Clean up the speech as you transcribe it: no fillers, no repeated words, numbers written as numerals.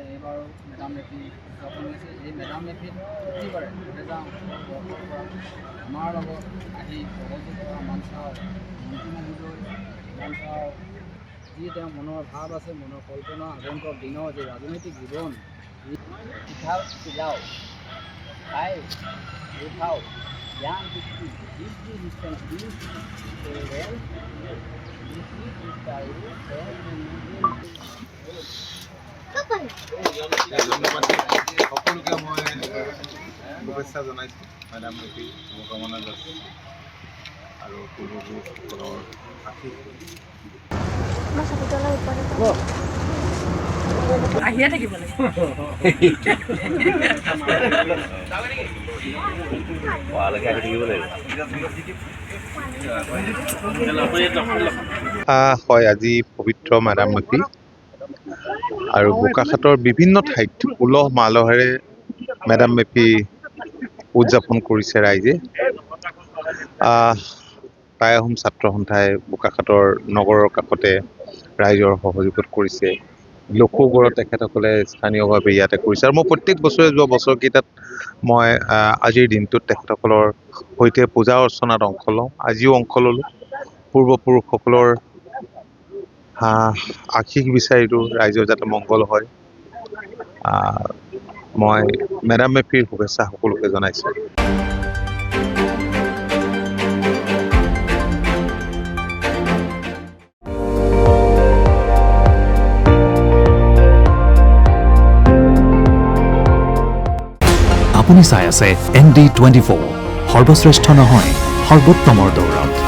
এইবাৰো মেডাম মেফি উদযাপন হৈছে। এই মেডাম মেফিত প্ৰতিবাৰে 2018 বৰ্ষৰ পৰা আমাৰ লগত আহি সহযোগ কৰা মঞ্চাও মন্ত্ৰী মহোদয় মঞ্চাও যি তেওঁৰ মনৰ ভাৱ আছে, মনৰ কল্পনা আগন্তুক দিনৰ যে ৰাজনৈতিক জীৱন পিঠাও চিলাও খাই উঠাও জ্ঞান বৃদ্ধি বৃদ্ধি ডিষ্টেঞ্চ সকলোকে মই শুভেচ্ছা জনাইছোঁ। মেডাম মেফি শুভকামনা যাচিছোঁ আৰু পূৰ্বপুৰুষসকলৰ আহিয়ে থাকিব হয়, আজি পবিত্ৰ মেডাম মেফি আৰু বোকাখাতৰ বিভিন্ন ঠাইত উলহ মালহেৰে মেডাম মেফি উদযাপন কৰিছে ৰাইজে। টাই আহোম ছাত্ৰ সন্থাই বোকাখাতৰ নগৰৰ কাষতে ৰাইজৰ সহযোগত কৰিছে। লক্ষৌগড়ত তেখেতসকলে স্থানীয়ভাৱে ইয়াতে কৰিছে আৰু মই প্ৰত্যেক বছৰে যোৱা বছৰকেইটাত মই আজিৰ দিনটোত তেখেতসকলৰ সৈতে পূজা অৰ্চনাত অংশ লওঁ। আজিও অংশ ল'লোঁ। পূৰ্বপুৰুষসকলৰ আশীষ বিচাৰিলোঁ ৰাইজৰ যাতে মংগল হয়। মই মেডাম মেফিৰ শুভেচ্ছা সকলোকে জনাইছোঁ। আপুনি চাই আছে ND24, সৰ্বশ্ৰেষ্ঠ নহয় সৰ্বোত্তমৰ দৌৰত।